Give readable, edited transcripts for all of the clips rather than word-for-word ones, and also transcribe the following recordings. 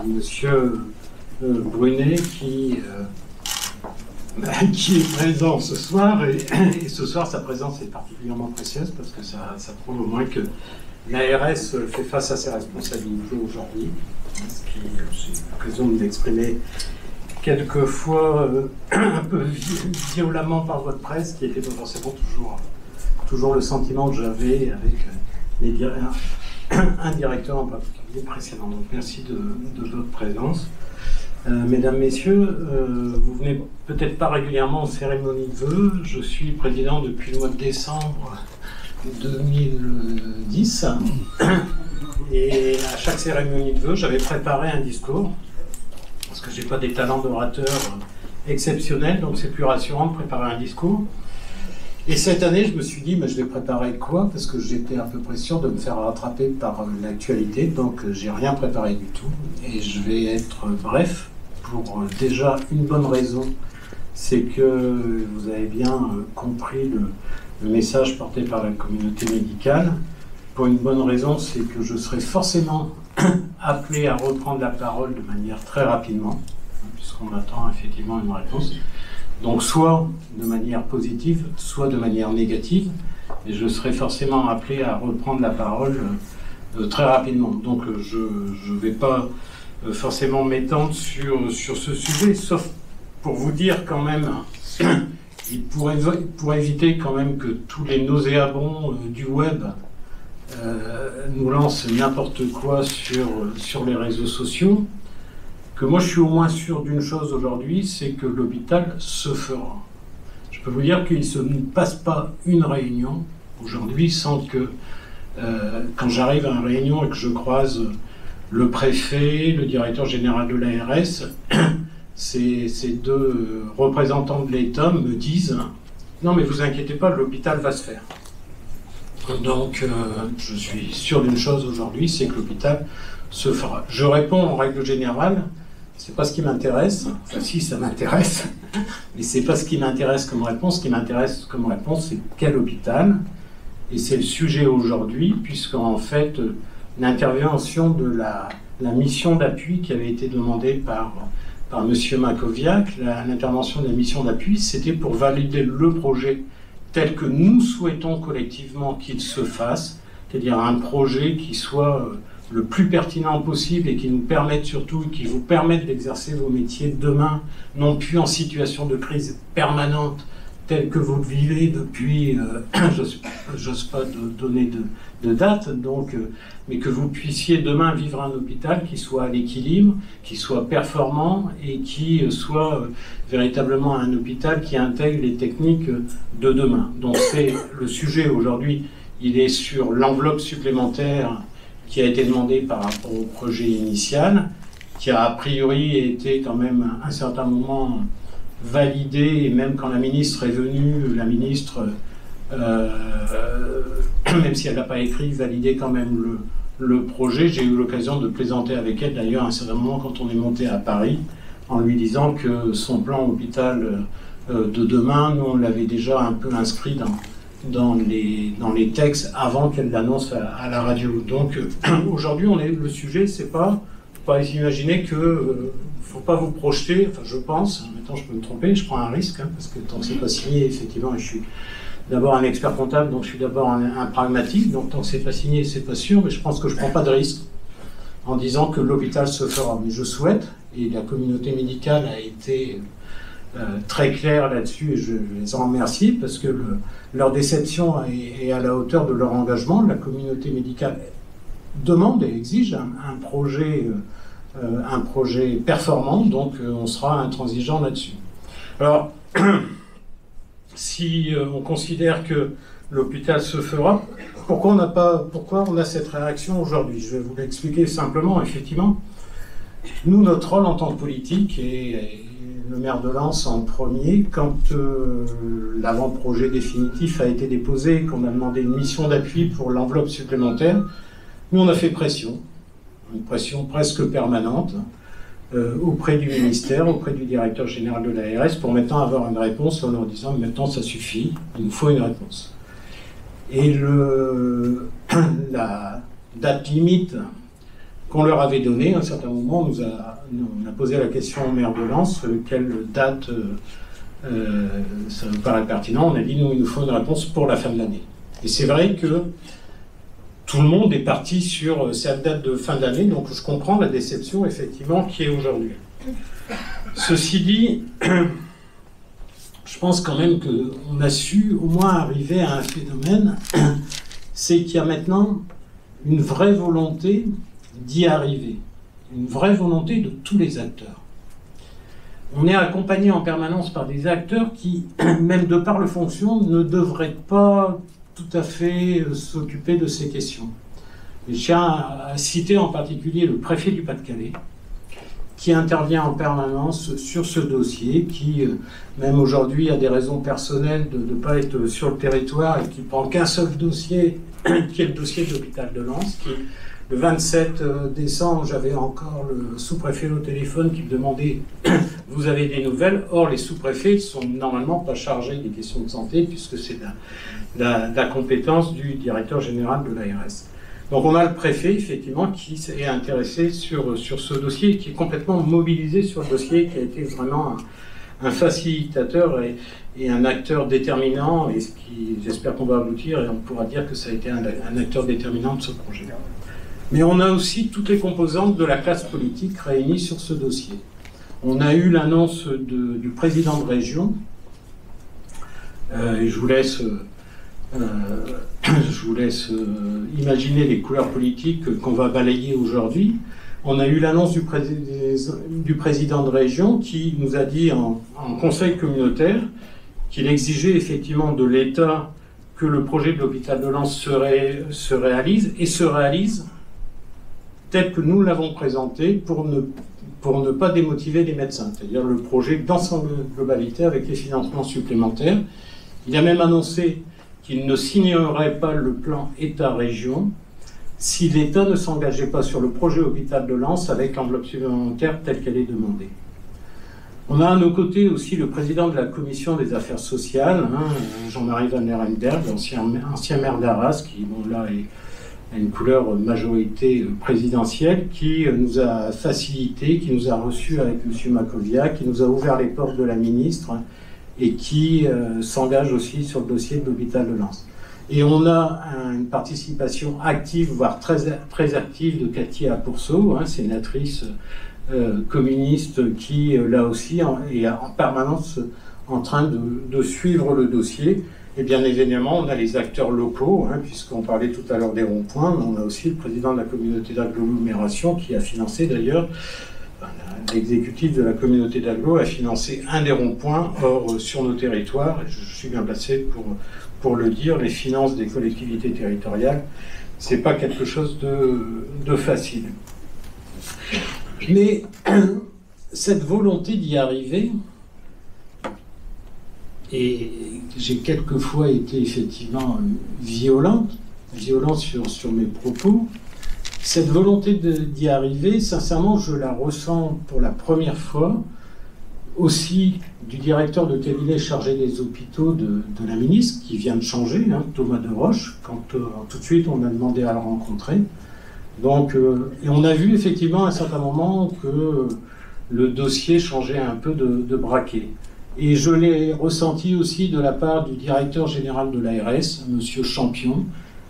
Monsieur Brunet qui est présent ce soir, et ce soir sa présence est particulièrement précieuse parce que ça prouve au moins que l'ARS fait face à ses responsabilités aujourd'hui, ce qui j'ai l'occasion de m'exprimer quelquefois un peu violemment par votre presse, qui était pas forcément toujours le sentiment que j'avais avec un directeur en particulier précédent. Donc merci de votre présence. Mesdames, Messieurs, vous venez peut-être pas régulièrement aux cérémonies de vœux. Je suis président depuis le mois de décembre 2010. Et à chaque cérémonie de vœux, j'avais préparé un discours, parce que j'ai pas des talents d'orateur exceptionnels, donc c'est plus rassurant de préparer un discours. Et cette année, je me suis dit, mais je vais préparer quoi? Parce que j'étais à peu près sûr de me faire rattraper par l'actualité, donc j'ai rien préparé du tout. Et je vais être bref, pour déjà une bonne raison, c'est que vous avez bien compris le message porté par la communauté médicale. Pour une bonne raison, c'est que je serai forcément appelé à reprendre la parole de manière très rapidement, puisqu'on attend effectivement une réponse. Donc soit de manière positive, soit de manière négative, et je serai forcément appelé à reprendre la parole très rapidement. Donc je ne vais pas forcément m'étendre sur ce sujet, sauf pour vous dire quand même, pour éviter quand même que tous les nauséabonds du web nous lancent n'importe quoi sur les réseaux sociaux, que moi je suis au moins sûr d'une chose aujourd'hui, c'est que l'hôpital se fera. Je peux vous dire qu'il ne se passe pas une réunion aujourd'hui sans que, quand j'arrive à une réunion et que je croise le préfet, le directeur général de l'ARS, ces deux représentants de l'État me disent « Non mais vous inquiétez pas, l'hôpital va se faire ». Donc je suis sûr d'une chose aujourd'hui, c'est que l'hôpital se fera. Je réponds en règle générale, c'est pas ce qui m'intéresse, enfin si ça m'intéresse, mais c'est pas ce qui m'intéresse comme réponse. Ce qui m'intéresse comme réponse, c'est quel hôpital, et c'est le sujet aujourd'hui, puisqu'en fait l'intervention de la mission d'appui qui avait été demandée par M. Mackowiak, l'intervention de la mission d'appui, c'était pour valider le projet tel que nous souhaitons collectivement qu'il se fasse, c'est-à-dire un projet qui soit le plus pertinent possible et qui nous permette surtout, qui vous permette d'exercer vos métiers demain, non plus en situation de crise permanente telle que vous le vivez depuis, j'ose pas donner de date, donc, mais que vous puissiez demain vivre un hôpital qui soit à l'équilibre, qui soit performant et qui soit véritablement un hôpital qui intègre les techniques de demain. Donc c'est le sujet aujourd'hui, il est sur l'enveloppe supplémentaire qui a été demandé par rapport au projet initial, qui a priori été quand même à un certain moment validé, et même quand la ministre est venue, la ministre, même si elle n'a pas écrit, validé quand même le projet. J'ai eu l'occasion de plaisanter avec elle d'ailleurs à un certain moment quand on est monté à Paris, en lui disant que son plan hôpital de demain, nous on l'avait déjà un peu inscrit dans les textes avant qu'elle l'annonce à la radio. Donc aujourd'hui, le sujet, c'est pas imaginer que faut pas vous projeter, enfin je pense, maintenant je peux me tromper, je prends un risque, parce que tant que c'est pas signé, effectivement, je suis d'abord un expert comptable, donc je suis d'abord un pragmatique, donc tant que c'est pas signé, c'est pas sûr, mais je pense que je prends pas de risque en disant que l'hôpital se fera. Mais je souhaite, et la communauté médicale a été très claire là-dessus, et je les en remercie, parce que leur déception est à la hauteur de leur engagement. La communauté médicale demande et exige un projet performant, donc on sera intransigeant là-dessus. Alors, si on considère que l'hôpital se fera, pourquoi on a cette réaction aujourd'hui? Je vais vous l'expliquer simplement. Effectivement, nous, notre rôle en tant que politique, et le maire de Lens en premier, quand l'avant-projet définitif a été déposé, qu'on a demandé une mission d'appui pour l'enveloppe supplémentaire, nous on a fait pression, une pression presque permanente, auprès du ministère, auprès du directeur général de l'ARS, pour maintenant avoir une réponse en leur disant maintenant ça suffit, il nous faut une réponse. Et la date limite qu'on leur avait donné. À un certain moment, on a posé la question au maire de Lens, quelle date ça nous paraît pertinent. On a dit, nous, il nous faut une réponse pour la fin de l'année. Et c'est vrai que tout le monde est parti sur cette date de fin d'année, donc je comprends la déception, effectivement, qui est aujourd'hui. Ceci dit, je pense quand même qu'on a su au moins arriver à un phénomène, c'est qu'il y a maintenant une vraie volonté d'y arriver, une vraie volonté de tous les acteurs. On est accompagné en permanence par des acteurs qui, même de par leur fonction, ne devraient pas tout à fait s'occuper de ces questions. Je tiens à citer en particulier le préfet du Pas-de-Calais, qui intervient en permanence sur ce dossier, qui, même aujourd'hui, a des raisons personnelles de ne pas être sur le territoire et qui prend qu'un seul dossier, qui est le dossier de l'hôpital de Lens, qui, le 27 décembre, j'avais encore le sous-préfet au téléphone qui me demandait « Vous avez des nouvelles ?» Or, les sous-préfets ne sont normalement pas chargés des questions de santé, puisque c'est la compétence du directeur général de l'ARS. Donc on a le préfet, effectivement, qui est intéressé sur ce dossier, qui est complètement mobilisé sur le dossier, qui a été vraiment un facilitateur et un acteur déterminant, et ce qui, j'espère qu'on va aboutir, et on pourra dire que ça a été un acteur déterminant de ce projet. Mais on a aussi toutes les composantes de la classe politique réunies sur ce dossier. On a eu l'annonce du président de région, et je vous laisse imaginer les couleurs politiques qu'on va balayer aujourd'hui. On a eu l'annonce du président de région qui nous a dit en conseil communautaire qu'il exigeait effectivement de l'État que le projet de l'hôpital de Lens se réalise, et se réalise tel que nous l'avons présenté pour ne pas démotiver les médecins, c'est-à-dire le projet dans son globalité avec les financements supplémentaires. Il a même annoncé qu'il ne signerait pas le plan État-région si l'État ne s'engageait pas sur le projet hôpital de Lens avec l'enveloppe supplémentaire telle qu'elle est demandée. On a à nos côtés aussi le président de la commission des affaires sociales, Jean-Marie Van Lerenberg, ancien maire d'Arras, qui là a une couleur majorité présidentielle, qui nous a facilité, qui nous a reçus avec M. Macovia, qui nous a ouvert les portes de la ministre, et qui s'engage aussi sur le dossier de l'hôpital de Lens. Et on a une participation active, voire très active, de Cathy Apourceau, sénatrice communiste, qui là aussi est en permanence en train de suivre le dossier. Et bien évidemment, on a les acteurs locaux, puisqu'on parlait tout à l'heure des ronds-points, mais on a aussi le président de la communauté d'agglomération qui a financé d'ailleurs, l'exécutif de la communauté d'agglo a financé un des ronds-points. Or, sur nos territoires, et je suis bien placé pour le dire, les finances des collectivités territoriales, c'est pas quelque chose de facile. Mais cette volonté d'y arriver, et j'ai quelquefois été effectivement violent sur mes propos, cette volonté d'y arriver, sincèrement, je la ressens pour la première fois aussi du directeur de cabinet chargé des hôpitaux de la ministre, qui vient de changer, Thomas Deroche, quand tout de suite on a demandé à le rencontrer. Donc, et on a vu effectivement à un certain moment que le dossier changeait un peu de braquet. Et je l'ai ressenti aussi de la part du directeur général de l'ARS, M. Champion.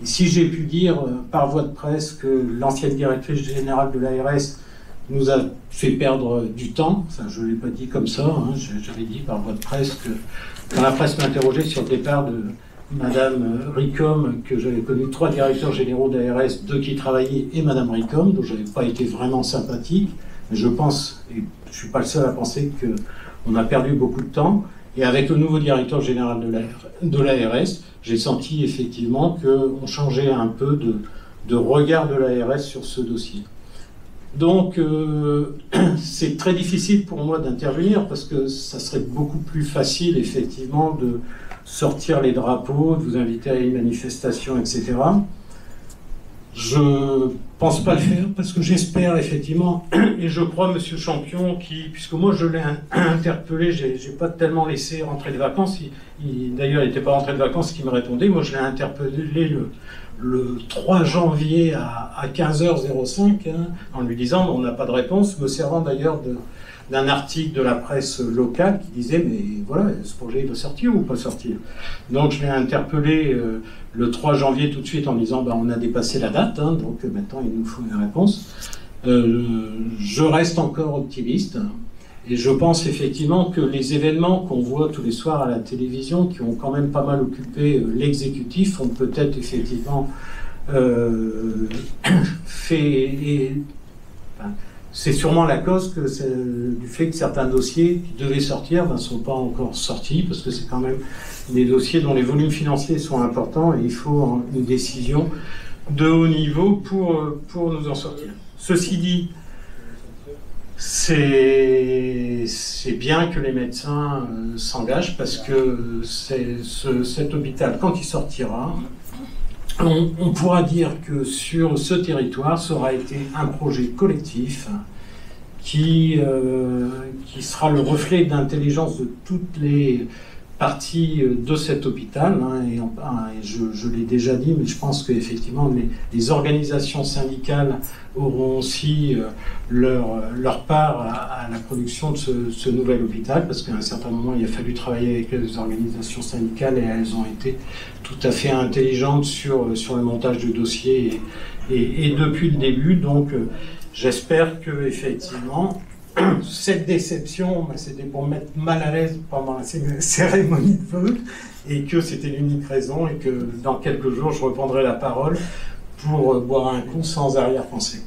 Et si j'ai pu dire par voie de presse que l'ancienne directrice générale de l'ARS nous a fait perdre du temps, enfin je ne l'ai pas dit comme ça, j'avais dit par voie de presse que quand la presse m'interrogeait sur le départ de Madame Ricom, que j'avais connu 3 directeurs généraux d'ARS, 2 qui travaillaient, et Madame Ricom, dont je n'avais pas été vraiment sympathique, mais je pense, et je ne suis pas le seul à penser qu'on a perdu beaucoup de temps, et avec le nouveau directeur général de l'ARS, j'ai senti effectivement qu'on changeait un peu de regard de l'ARS sur ce dossier. Donc, c'est très difficile pour moi d'intervenir parce que ça serait beaucoup plus facile, effectivement, de sortir les drapeaux, de vous inviter à une manifestation, etc. Je pense pas le faire parce que j'espère, effectivement, et je crois, Monsieur Champion, puisque moi je l'ai interpellé, j'ai pas tellement laissé rentrer de vacances, d'ailleurs il n'était pas rentré de vacances, qui me répondait, moi je l'ai interpellé le 3 janvier à 15h05, hein, en lui disant on n'a pas de réponse, me servant d'ailleurs d'un article de la presse locale qui disait mais voilà, ce projet il va sortir ou pas sortir. Donc je l'ai interpellé le 3 janvier tout de suite en disant on a dépassé la date, hein, donc maintenant il nous faut une réponse. Je reste encore optimiste. Et je pense effectivement que les événements qu'on voit tous les soirs à la télévision, qui ont quand même pas mal occupé l'exécutif, ont peut-être effectivement c'est sûrement la cause du fait que certains dossiers qui devaient sortir ne sont pas encore sortis, parce que c'est quand même des dossiers dont les volumes financiers sont importants et il faut une décision de haut niveau pour nous en sortir. Ceci dit, c'est bien que les médecins s'engagent parce que cet hôpital, quand il sortira, on pourra dire que sur ce territoire, ça aura été un projet collectif qui sera le reflet d'intelligence de toutes les parties de cet hôpital. Hein, et je l'ai déjà dit, mais je pense qu'effectivement, les organisations syndicales auront aussi leur part à la production de ce nouvel hôpital, parce qu'à un certain moment, il a fallu travailler avec les organisations syndicales et elles ont été tout à fait intelligentes sur le montage du dossier et depuis le début. Donc, j'espère que effectivement, cette déception, c'était pour me mettre mal à l'aise pendant la cérémonie de vœux et que c'était l'unique raison et que dans quelques jours, je reprendrai la parole pour boire un coup sans arrière-pensée.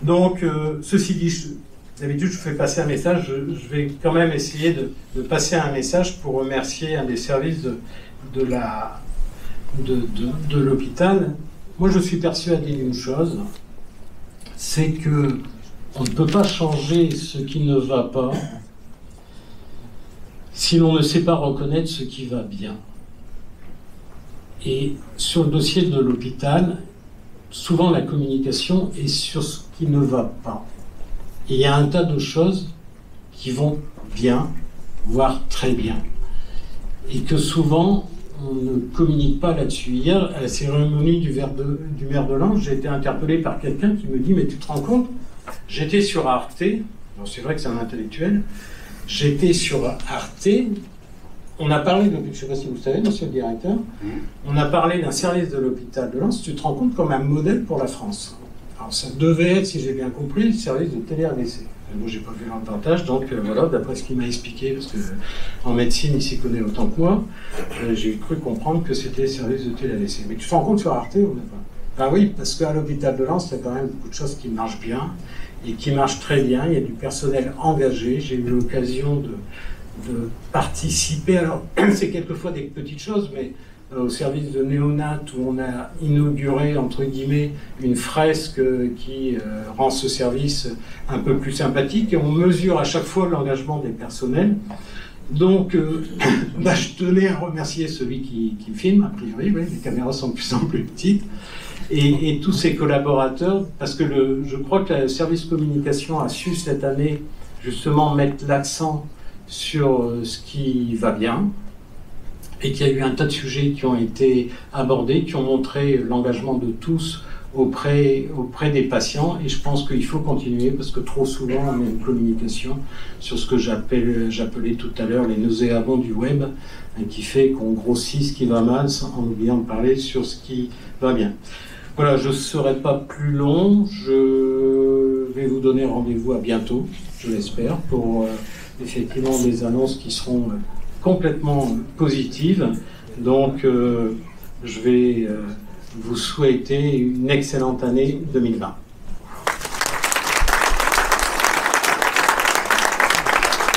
Donc, ceci dit, d'habitude, je fais passer un message. Je vais quand même essayer de passer un message pour remercier un des services de l'hôpital. Moi, je suis persuadé d'une chose, c'est que on ne peut pas changer ce qui ne va pas si l'on ne sait pas reconnaître ce qui va bien. Et sur le dossier de l'hôpital, souvent la communication est sur ce qui ne va pas. Et il y a un tas de choses qui vont bien, voire très bien. Et que souvent, on ne communique pas là-dessus. Hier, à la cérémonie du maire de Lens, j'ai été interpellé par quelqu'un qui me dit « Mais tu te rends compte ? J'étais sur Arte, bon, c'est vrai que c'est un intellectuel, j'étais sur Arte, on a parlé, je ne sais pas si vous savez, monsieur le directeur, on a parlé d'un service de l'hôpital de Lens, tu te rends compte comme un modèle pour la France. Alors ça devait être, si j'ai bien compris, le service de télé-AVC. Moi, j'ai pas vu le reportage, donc voilà, d'après ce qu'il m'a expliqué, parce qu'en médecine, il s'y connaît autant que moi, j'ai cru comprendre que c'était le service de télé-AVC. Mais tu te rends compte sur Arte ou pas? Ben oui, parce qu'à l'hôpital de Lens, il y a quand même beaucoup de choses qui marchent bien et qui marchent très bien. Il y a du personnel engagé. J'ai eu l'occasion de participer. Alors, c'est quelquefois des petites choses, mais au service de néonat où on a inauguré, entre guillemets, une fresque qui rend ce service un peu plus sympathique et on mesure à chaque fois l'engagement des personnels. Donc, je tenais à remercier celui qui filme, a priori, oui, les caméras sont de plus en plus petites, et tous ses collaborateurs, parce que je crois que le service communication a su cette année justement mettre l'accent sur ce qui va bien, et qu'il y a eu un tas de sujets qui ont été abordés, qui ont montré l'engagement de tous auprès des patients, et je pense qu'il faut continuer, parce que trop souvent on a une communication sur ce que j'appelais tout à l'heure les nauséabonds du web, qui fait qu'on grossit ce qui va mal en oubliant de parler sur ce qui va bien. Voilà, je ne serai pas plus long, je vais vous donner rendez-vous à bientôt, je l'espère, pour effectivement des annonces qui seront complètement positives. Donc je vais vous souhaiter une excellente année 2020.